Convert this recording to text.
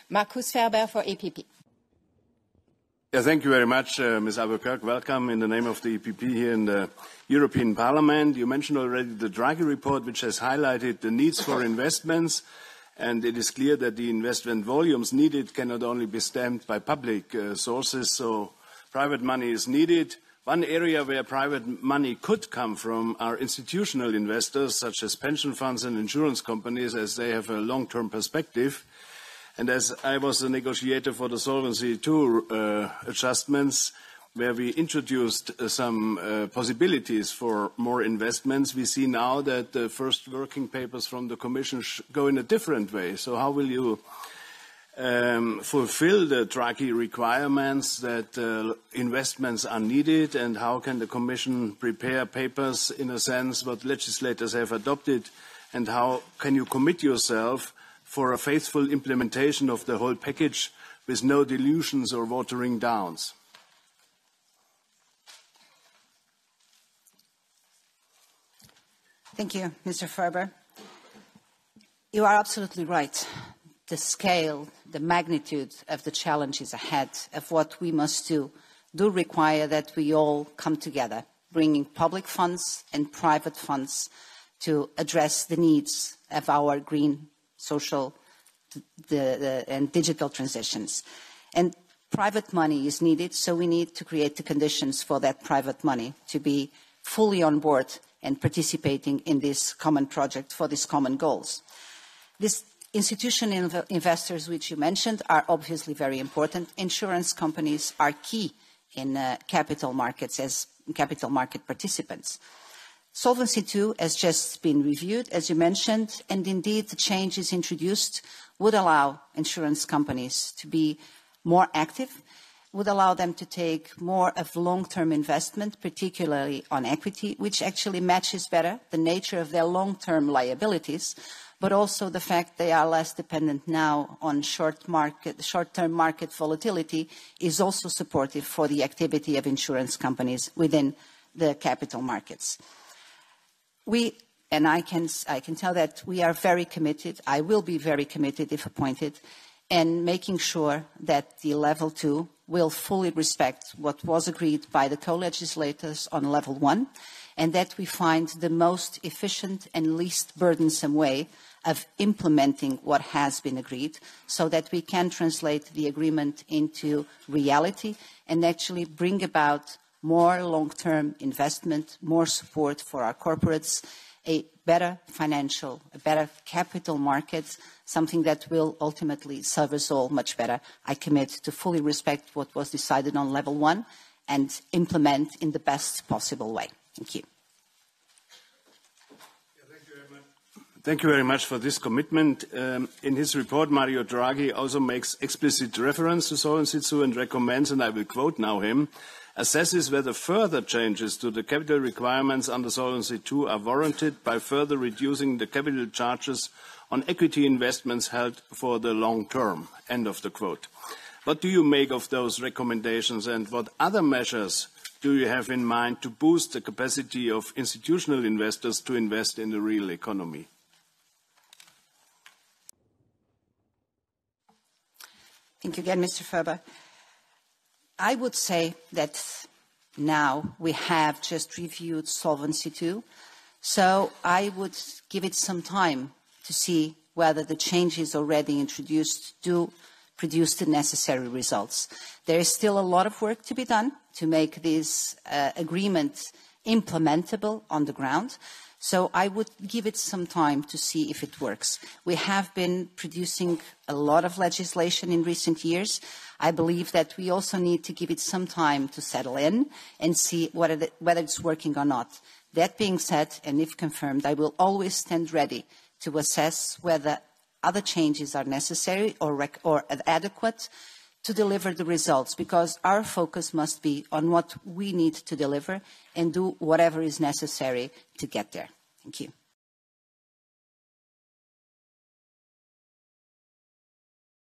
Markus Ferber for EPP. Yeah, thank you very much, Ms. Albuquerque. Welcome in the name of the EPP here in the European Parliament. You mentioned already the Draghi report, which has highlighted the needs for investments, and it is clear that the investment volumes needed cannot only be stemmed by public sources, so private money is needed. One area where private money could come from are institutional investors, such as pension funds and insurance companies, as they have a long-term perspective. And as I was the negotiator for the Solvency II adjustments, where we introduced some possibilities for more investments, we see now that the first working papers from the Commission go in a different way. So how will you fulfill the Draghi requirements that investments are needed, and how can the Commission prepare papers, in a sense, what legislators have adopted, and how can you commit yourself for a faithful implementation of the whole package with no dilutions or watering downs? Thank you, Mr. Ferber. You are absolutely right. The scale, the magnitude of the challenges ahead of what we must do require that we all come together, bringing public funds and private funds to address the needs of our green, social, and digital transitions. And private money is needed, so we need to create the conditions for that private money to be fully on board and participating in this common project for these common goals. These institutional investors, which you mentioned, are obviously very important. Insurance companies are key in capital markets as capital market participants. Solvency II has just been reviewed, as you mentioned, and indeed the changes introduced would allow insurance companies to be more active, would allow them to take more of long-term investment, particularly on equity, which actually matches better the nature of their long-term liabilities, but also the fact they are less dependent now on short-term market volatility is also supportive for the activity of insurance companies within the capital markets. And I can tell that we are very committed, I will be very committed if appointed, in making sure that the level 2 will fully respect what was agreed by the co-legislators on level 1, and that we find the most efficient and least burdensome way of implementing what has been agreed, so that we can translate the agreement into reality and actually bring about more long-term investment, more support for our corporates, a better financial, a better capital market, something that will ultimately serve us all much better. I commit to fully respect what was decided on level 1 and implement in the best possible way. Thank you. Thank you very much for this commitment. In his report, Mario Draghi also makes explicit reference to Solvency II and recommends, and I will quote now him, assesses whether further changes to the capital requirements under Solvency II are warranted by further reducing the capital charges on equity investments held for the long term. End of the quote. What do you make of those recommendations, and what other measures do you have in mind to boost the capacity of institutional investors to invest in the real economy? Thank you again, Mr. Ferber. I would say that now we have just reviewed Solvency II, so I would give it some time to see whether the changes already introduced do produce the necessary results. There is still a lot of work to be done to make this agreement implementable on the ground. So I would give it some time to see if it works. We have been producing a lot of legislation in recent years. I believe that we also need to give it some time to settle in and see whether it's working or not. That being said, and if confirmed, I will always stand ready to assess whether other changes are necessary or adequate to deliver the results, because our focus must be on what we need to deliver and do whatever is necessary to get there. Thank you.